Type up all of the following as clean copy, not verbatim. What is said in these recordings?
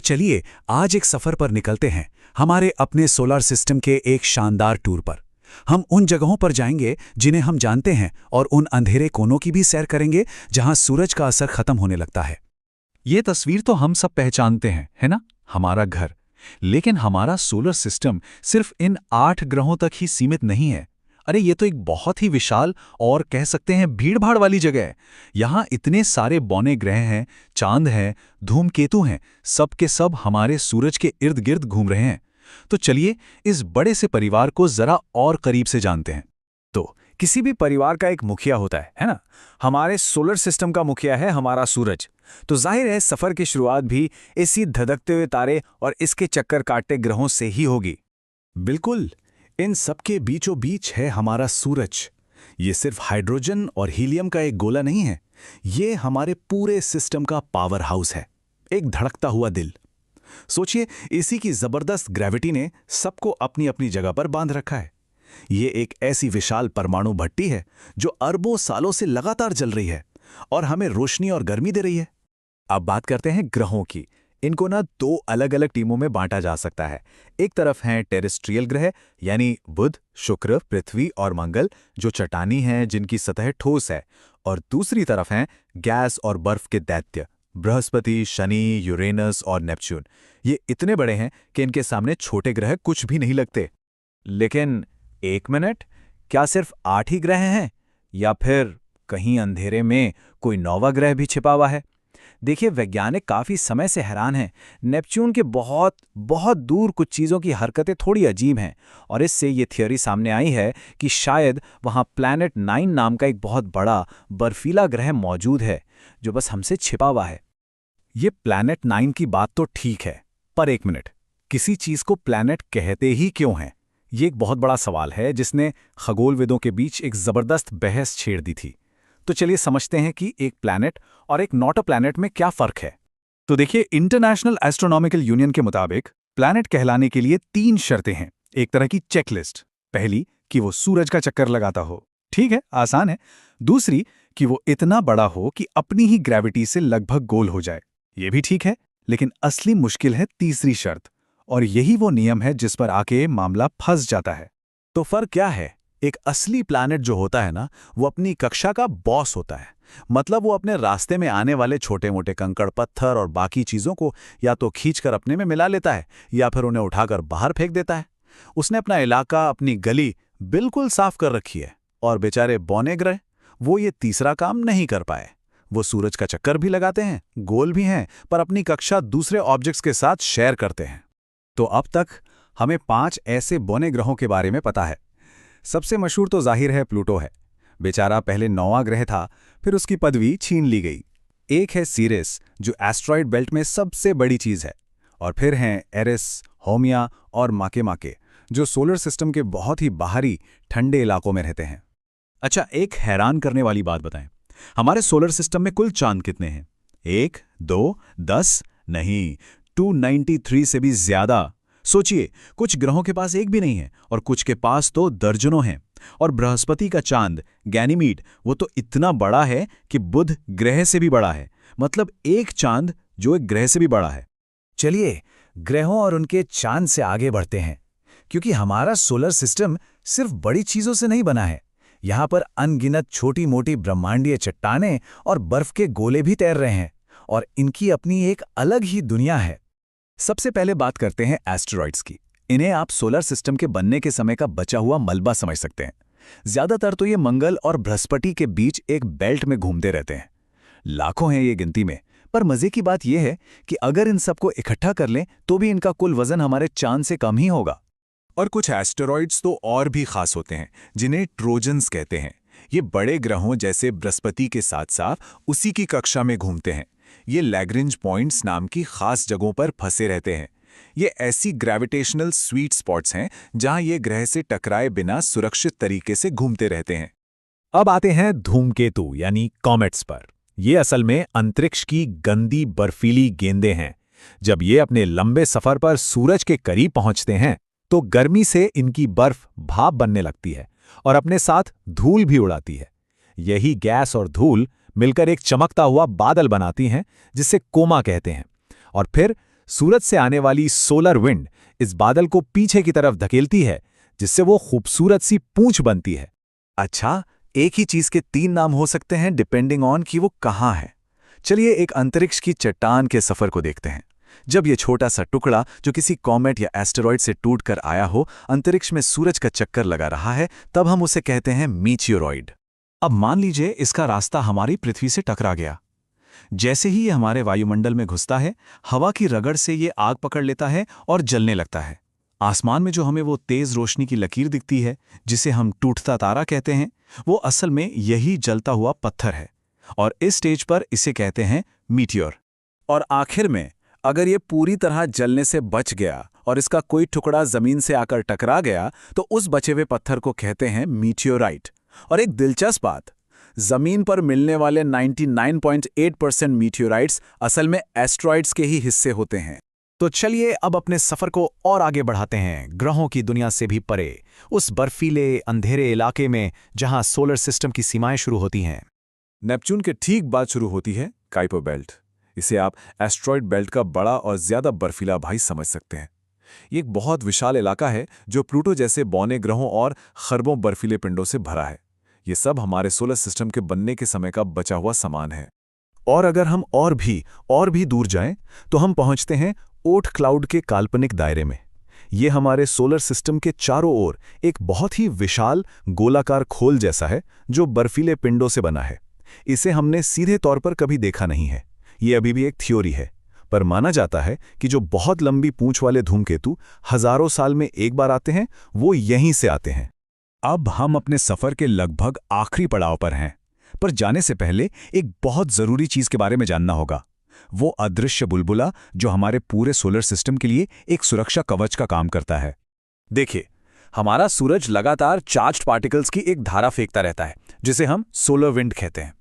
चलिए आज एक सफर पर निकलते हैं, हमारे अपने सोलर सिस्टम के एक शानदार टूर पर। हम उन जगहों पर जाएंगे जिन्हें हम जानते हैं और उन अंधेरे कोनों की भी सैर करेंगे जहां सूरज का असर खत्म होने लगता है। ये तस्वीर तो हम सब पहचानते हैं, है ना? हमारा घर। लेकिन हमारा सोलर सिस्टम सिर्फ इन 8 ग्रहों तक ही सीमित नहीं है। अरे ये तो एक बहुत ही विशाल और कह सकते हैं भीड़-भाड़ वाली जगह है। यहाँ इतने सारे बौने ग्रह हैं, चांद हैं, धूमकेतु हैं, सब के सब हमारे सूरज के इर्द-गिर्द घूम रहे हैं। तो चलिए इस बड़े से परिवार को जरा और करीब से जानते हैं। तो किसी भी परिवार का एक मुखिया होता है ना? हमारे सोलर सिस्टम का मुखिया है हमारा सूरज। तो जाहिर है सफर की शुरुआत भी इसी धधकते हुए तारे और इसके चक्कर काटते ग्रहों से ही होगी। बिल्कुल, इन सबके बीचों बीच है हमारा सूरज। ये सिर्फ हाइड्रोजन और हीलियम का एक गोला नहीं है, ये हमारे पूरे सिस्टम का पावर हाउस है, एक धड़कता हुआ दिल। सोचिए, इसी की जबरदस्त ग्रेविटी ने सबको अपनी अपनी जगह पर बांध रखा है। ये एक ऐसी विशाल परमाणु भट्टी है जो अरबों सालों से लगातार जल रही है और हमें रोशनी और गर्मी दे रही है। अब बात करते हैं ग्रहों की। इनको ना 2 अलग-अलग टीमों में बांटा जा सकता है। एक तरफ हैं टेरेस्ट्रियल ग्रह यानी बुध, शुक्र, पृथ्वी और मंगल, जो चट्टानी हैं जिनकी सतह ठोस है, और दूसरी तरफ हैं गैस और बर्फ के दैत्य, बृहस्पति, शनि, यूरेनस और नेपच्यून। ये इतने बड़े हैं कि इनके सामने छोटे ग्रह कुछ भी नहीं लगते। लेकिन एक मिनट, क्या सिर्फ 8 ही ग्रह हैं या फिर कहीं अंधेरे में कोई 9वां ग्रह भी छिपा हुआ है? देखिए, वैज्ञानिक काफी समय से हैरान हैं। नेपच्यून के बहुत बहुत दूर कुछ चीजों की हरकतें थोड़ी अजीब हैं और इससे ये थियोरी सामने आई है कि शायद वहां प्लैनेट 9 नाम का एक बहुत बड़ा बर्फीला ग्रह मौजूद है जो बस हमसे छिपा हुआ है। ये प्लैनेट 9 की बात तो ठीक है, पर एक मिनट, किसी चीज को प्लैनेट कहते ही क्यों हैं? ये एक बहुत बड़ा सवाल है जिसने खगोलविदों के बीच एक जबरदस्त बहस छेड़ दी थी। तो चलिए समझते हैं कि एक प्लैनेट और एक नॉट अ प्लैनेट में क्या फर्क है। तो देखिए, इंटरनेशनल एस्ट्रोनॉमिकल यूनियन के मुताबिक प्लैनेट कहलाने के लिए 3 शर्तें हैं, एक तरह की चेकलिस्ट। पहली, कि वो सूरज का चक्कर लगाता हो। ठीक है, आसान है। दूसरी, कि वो इतना बड़ा हो कि अपनी ही ग्रेविटी से लगभग गोल हो जाए। ये भी ठीक है, लेकिन असली मुश्किल है तीसरी शर्त, और यही वो नियम है जिस पर आके मामला फंस जाता है। तो फर्क क्या है? एक असली प्लैनेट जो होता है ना, वो अपनी कक्षा का बॉस होता है। मतलब वो अपने रास्ते में आने वाले छोटे मोटे कंकड़, पत्थर और बाकी चीजों को या तो खींचकर अपने में मिला लेता है या फिर उन्हें उठाकर बाहर फेंक देता है। उसने अपना इलाका, अपनी गली बिल्कुल साफ कर रखी है। और बेचारे बौने ग्रह, वो ये तीसरा काम नहीं कर पाए। वो सूरज का चक्कर भी लगाते हैं, गोल भी हैं, पर अपनी कक्षा दूसरे ऑब्जेक्ट्स के साथ शेयर करते हैं। तो अब तक हमें 5 ऐसे बौने ग्रहों के बारे में पता है। सबसे मशहूर तो जाहिर है प्लूटो है। बेचारा पहले 9वां ग्रह था, फिर उसकी पदवी छीन ली गई। एक है सीरिस, जो एस्ट्रॉइड बेल्ट में सबसे बड़ी चीज है, और फिर हैं एरिस, होमिया और माके, जो सोलर सिस्टम के बहुत ही बाहरी ठंडे इलाकों में रहते हैं। अच्छा, एक हैरान करने वाली बात बताएं, हमारे सोलर सिस्टम में कुल चांद कितने हैं? 1, 2, 10? नहीं, 293 से भी ज्यादा। सोचिए, कुछ ग्रहों के पास एक भी नहीं है और कुछ के पास तो दर्जनों हैं। और बृहस्पति का चांद गैनीमीड, वो तो इतना बड़ा है कि बुध ग्रह से भी बड़ा है। मतलब एक चांद जो एक ग्रह से भी बड़ा है। चलिए ग्रहों और उनके चांद से आगे बढ़ते हैं, क्योंकि हमारा सोलर सिस्टम सिर्फ बड़ी चीजों से नहीं बना है। यहाँ पर अनगिनत छोटी मोटी ब्रह्मांडीय चट्टानें और बर्फ के गोले भी तैर रहे हैं, और इनकी अपनी एक अलग ही दुनिया है। सबसे पहले बात करते हैं एस्टेरॉइड्स की। इन्हें आप सोलर सिस्टम के बनने के समय का बचा हुआ मलबा समझ सकते हैं। ज्यादातर तो ये मंगल और बृहस्पति के बीच एक बेल्ट में घूमते रहते हैं। लाखों हैं ये गिनती में, पर मजे की बात यह है कि अगर इन सबको इकट्ठा कर लें तो भी इनका कुल वजन हमारे चांद से कम ही होगा। और कुछ एस्टेरॉइड्स तो और भी खास होते हैं, जिन्हें ट्रोजन्स कहते हैं। ये बड़े ग्रहों जैसे बृहस्पति के साथ साथ उसी की कक्षा में घूमते हैं। ये लैग्रेंज पॉइंट्स नाम की खास जगहों पर फंसे रहते हैं। ये ऐसी ग्रेविटेशनल स्वीट स्पॉट्स हैं जहां ये ग्रह से टकराए बिना सुरक्षित तरीके से घूमते रहते हैं। अब आते हैं धूमकेतु यानी कॉमेट्स पर। ये असल में अंतरिक्ष की गंदी बर्फीली गेंदें हैं। जब ये अपने लंबे सफर पर सूरज के करीब पहुंचते हैं तो गर्मी से इनकी बर्फ भाप बनने लगती है और अपने साथ धूल भी उड़ाती है। यही गैस और धूल मिलकर एक चमकता हुआ बादल बनाती हैं, जिसे कोमा कहते हैं। और फिर सूरज से आने वाली सोलर विंड इस बादल को पीछे की तरफ धकेलती है, जिससे वो खूबसूरत सी पूंछ बनती है। अच्छा, एक ही चीज के 3 नाम हो सकते हैं डिपेंडिंग ऑन कि वो कहाँ है। चलिए एक अंतरिक्ष की चट्टान के सफर को देखते हैं। जब ये छोटा सा टुकड़ा जो किसी कॉमेट या एस्टेरॉयड से टूटकर आया हो अंतरिक्ष में सूरज का चक्कर लगा रहा है, तब हम उसे कहते हैं मीटियोरॉइड। अब मान लीजिए इसका रास्ता हमारी पृथ्वी से टकरा गया। जैसे ही ये हमारे वायुमंडल में घुसता है, हवा की रगड़ से ये आग पकड़ लेता है और जलने लगता है। आसमान में जो हमें वो तेज रोशनी की लकीर दिखती है, जिसे हम टूटता तारा कहते हैं, वो असल में यही जलता हुआ पत्थर है, और इस स्टेज पर इसे कहते हैं मीटियोर। और आखिर में अगर ये पूरी तरह जलने से बच गया और इसका कोई टुकड़ा जमीन से आकर टकरा गया, तो उस बचे हुए पत्थर को कहते हैं मीटियोराइट। और एक दिलचस्प बात, जमीन पर मिलने वाले 99.8% मीटियोराइट्स असल में एस्ट्रॉइड्स के ही हिस्से होते हैं। तो चलिए अब अपने सफर को और आगे बढ़ाते हैं, ग्रहों की दुनिया से भी परे, उस बर्फीले अंधेरे इलाके में जहां सोलर सिस्टम की सीमाएं शुरू होती हैं। नेपच्यून के ठीक बाद शुरू होती है काइपर बेल्ट। इसे आप एस्ट्रॉइड बेल्ट का बड़ा और ज्यादा बर्फीला भाई समझ सकते हैं। ये एक बहुत विशाल इलाका है जो प्लूटो जैसे बौने ग्रहों और खरबों बर्फीले पिंडों से भरा है। ये सब हमारे सोलर सिस्टम के बनने के समय का बचा हुआ सामान है। और अगर हम और भी दूर जाएं, तो हम पहुंचते हैं ओट क्लाउड के काल्पनिक दायरे में। ये हमारे सोलर सिस्टम के चारों ओर एक बहुत ही विशाल गोलाकार खोल जैसा है जो बर्फीले पिंडों से बना है। इसे हमने सीधे तौर पर कभी देखा नहीं है, ये अभी भी एक थ्योरी है, पर माना जाता है कि जो बहुत लंबी पूंछ वाले धूमकेतु हजारों साल में एक बार आते हैं, वो यहीं से आते हैं। अब हम अपने सफर के लगभग आखिरी पड़ाव पर हैं, पर जाने से पहले एक बहुत जरूरी चीज के बारे में जानना होगा, वो अदृश्य बुलबुला जो हमारे पूरे सोलर सिस्टम के लिए एक सुरक्षा कवच का काम करता है। देखिए, हमारा सूरज लगातार चार्ज्ड पार्टिकल्स की एक धारा फेंकता रहता है, जिसे हम सोलर विंड कहते हैं।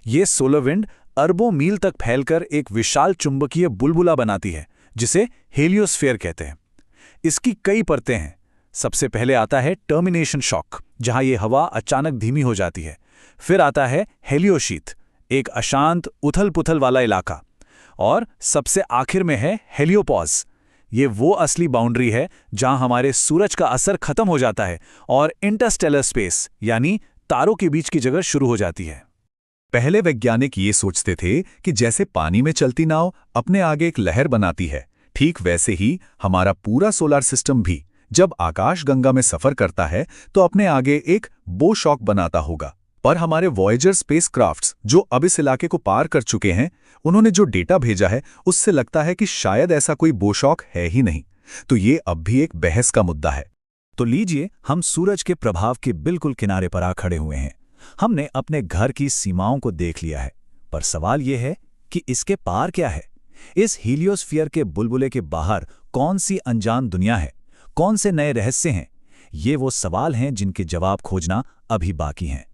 ये सोलर विंड अरबों मील तक फैलकर एक विशाल चुंबकीय बुलबुला बनाती है, जिसे हेलियोस्फीयर कहते हैं। इसकी कई परतें हैं। सबसे पहले आता है टर्मिनेशन शॉक, जहां ये हवा अचानक धीमी हो जाती है। फिर आता है हेलियोशीथ, एक अशांत उथल पुथल वाला इलाका। और सबसे आखिर में है हेलियोपॉज। ये वो असली बाउंड्री है जहां हमारे सूरज का असर खत्म हो जाता है और इंटरस्टेलर स्पेस यानी तारों के बीच की जगह शुरू हो जाती है। पहले वैज्ञानिक ये सोचते थे कि जैसे पानी में चलती नाव अपने आगे एक लहर बनाती है, ठीक वैसे ही हमारा पूरा सोलर सिस्टम भी जब आकाशगंगा में सफर करता है तो अपने आगे एक बो शॉक बनाता होगा। पर हमारे वॉयेजर स्पेसक्राफ्ट्स जो अब इस इलाके को पार कर चुके हैं, उन्होंने जो डेटा भेजा है उससे लगता है कि शायद ऐसा कोई बो शॉक है ही नहीं। तो ये अब भी एक बहस का मुद्दा है। तो लीजिए, हम सूरज के प्रभाव के बिल्कुल किनारे पर आ खड़े हुए हैं। हमने अपने घर की सीमाओं को देख लिया है, पर सवाल यह है कि इसके पार क्या है? इस हीलियोस्फीयर के बुलबुले के बाहर कौन सी अनजान दुनिया है? कौन से नए रहस्य हैं? ये वो सवाल हैं जिनके जवाब खोजना अभी बाकी हैं।